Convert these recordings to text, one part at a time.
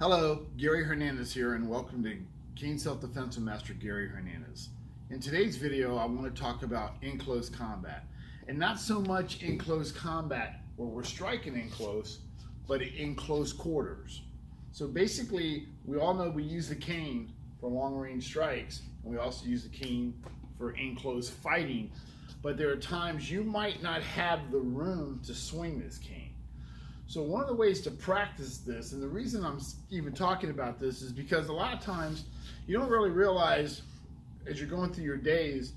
Hello, Gary Hernandez here, and welcome to Cane Self-Defense with Master Gary Hernandez. In today's video, I want to talk about in close combat, and not so much in close combat where we're striking in close, but in close quarters. So basically, we all know we use the cane for long-range strikes, and we also use the cane for in close fighting, but there are times you might not have the room to swing this cane. So one of the ways to practice this, and the reason I'm even talking about this, is because a lot of times you don't really realize as you're going through your days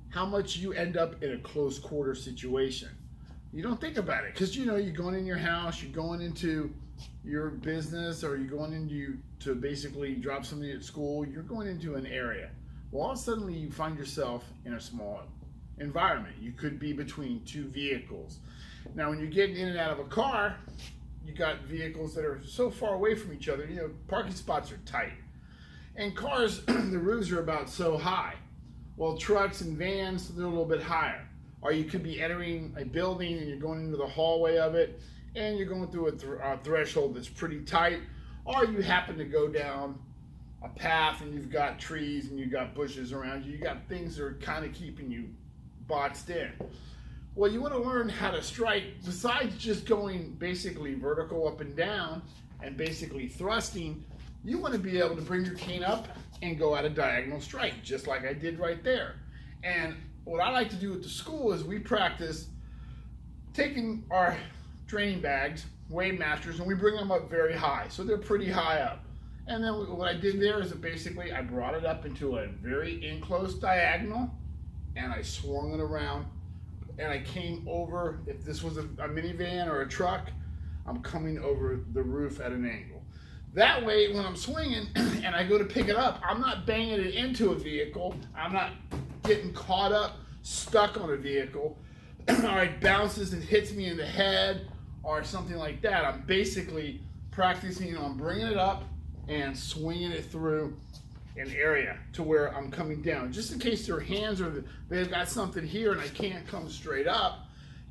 how much you end up in a close quarter situation. You don't think about it because you're going in your house, you're going into your business, or you're going into to basically drop something at school, you're going into an area. Well, all of a sudden you find yourself in a small environment. You could be between two vehicles. Now, when you're getting in and out of a car, you got vehicles that are so far away from each other. Parking spots are tight. And cars, the roofs are about so high. Well, trucks and vans, they're a little bit higher. Or you could be entering a building and you're going into the hallway of it, and you're going through a threshold that's pretty tight. Or you happen to go down a path and you've got trees and you've got bushes around you. You got things that are kind of keeping you boxed in. Well, you want to learn how to strike besides just going basically vertical up and down and basically thrusting. You want to be able to bring your cane up and go at a diagonal strike, just like I did right there. And what I like to do at the school is we practice taking our training bags, Wave Masters, and we bring them up very high. So they're pretty high up. And then what I did there is that basically I brought it up into a very in-close diagonal, and I swung it around. And I came over, if this was a minivan or a truck, I'm coming over the roof at an angle. That way, when I'm swinging and I go to pick it up, I'm not banging it into a vehicle. I'm not getting caught up, stuck on a vehicle, or it bounces and hits me in the head or something like that. I'm basically practicing on bringing it up and swinging it through an area to where I'm coming down. Just in case their hands are, they've got something here and I can't come straight up.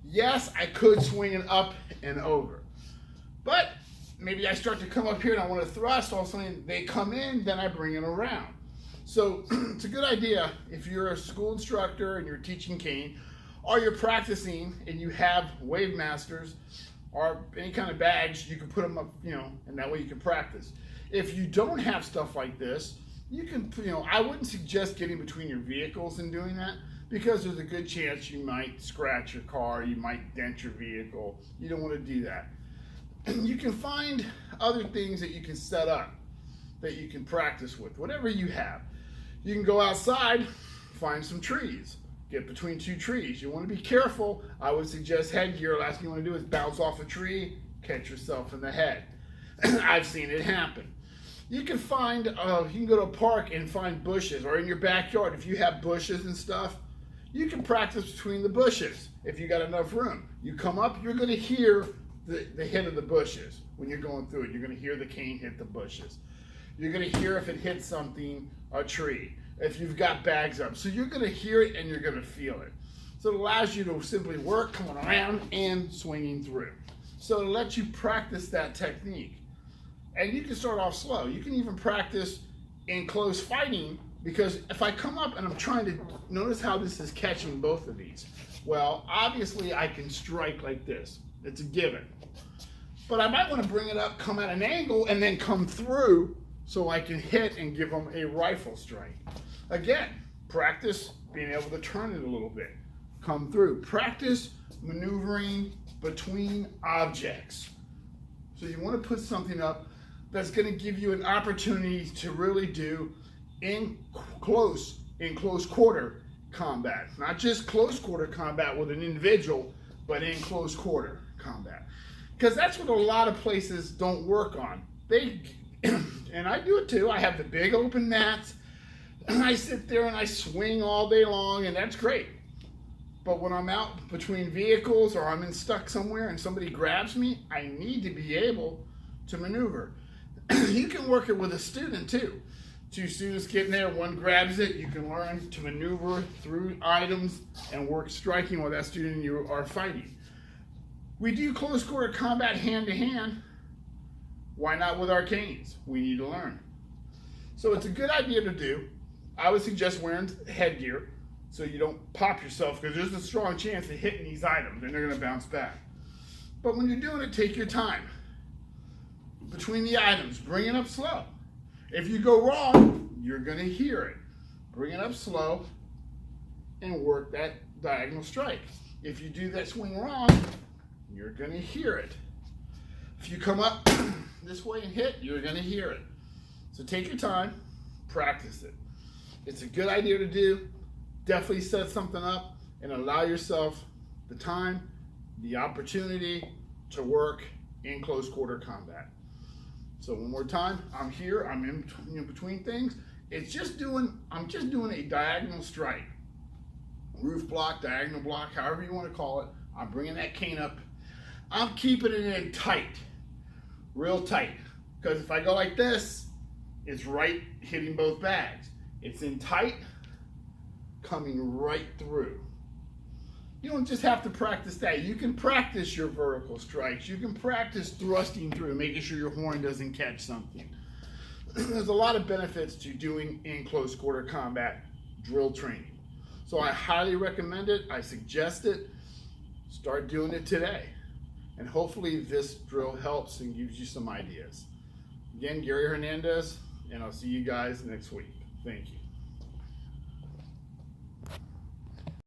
Yes, I could swing it up and over. But maybe I start to come up here and I want to thrust, all of a sudden they come in, then I bring it around. So it's a good idea if you're a school instructor and you're teaching cane, or you're practicing and you have Wave Masters or any kind of bags, you can put them up, and that way you can practice. If you don't have stuff like this, you can, I wouldn't suggest getting between your vehicles and doing that, because there's a good chance you might scratch your car, you might dent your vehicle. You don't want to do that. You can find other things that you can set up that you can practice with, whatever you have. You can go outside, find some trees, get between two trees. You want to be careful. I would suggest headgear. Last thing you want to do is bounce off a tree, catch yourself in the head. I've seen it happen. You can find, you can go to a park and find bushes, or in your backyard, if you have bushes and stuff, you can practice between the bushes if you got enough room. You come up, you're going to hear the hit of the bushes when you're going through it. You're going to hear the cane hit the bushes. You're going to hear if it hits something, a tree, if you've got bags up. So you're going to hear it and you're going to feel it. So it allows you to simply work coming around and swinging through. So it lets you practice that technique. And you can start off slow. You can even practice in close fighting, because if I come up and I'm trying to, notice how this is catching both of these. Well, obviously I can strike like this. It's a given. But I might want to bring it up, come at an angle, and then come through so I can hit and give them a rifle strike. Again, practice being able to turn it a little bit. Come through. Practice maneuvering between objects. So you want to put something up that's going to give you an opportunity to really do in close quarter combat. Not just close quarter combat with an individual, but in close quarter combat. Because that's what a lot of places don't work on. And I do it too. I have the big open mats, and I sit there and I swing all day long, and that's great. But when I'm out between vehicles or I'm stuck somewhere and somebody grabs me, I need to be able to maneuver. You can work it with a student too. Two students get in there, one grabs it, you can learn to maneuver through items and work striking while that student and you are fighting. We do close quarter combat hand to hand, Why not with our canes? We need to learn. So it's a good idea to do. I would suggest wearing headgear so you don't pop yourself, because there's a strong chance of hitting these items and they're going to bounce back. But when you're doing it, take your time. Between the items, bring it up slow. If you go wrong, you're going to hear it. Bring it up slow and work that diagonal strike. If you do that swing wrong, you're going to hear it. If you come up this way and hit, you're going to hear it. So take your time, practice it. It's a good idea to do. Definitely set something up and allow yourself the time, the opportunity to work in close quarter combat. So one more time, I'm here, I'm in between things. I'm just doing a diagonal strike. Roof block, diagonal block, however you want to call it. I'm bringing that cane up. I'm keeping it in tight, real tight. Because if I go like this, it's right hitting both bags. It's in tight, coming right through. You don't just have to practice that. You can practice your vertical strikes. You can practice thrusting through, making sure your horn doesn't catch something. There's a lot of benefits to doing in close quarter combat drill training. So I highly recommend it. I suggest it. Start doing it today. And hopefully this drill helps and gives you some ideas. Again, Gary Hernandez, and I'll see you guys next week. Thank you.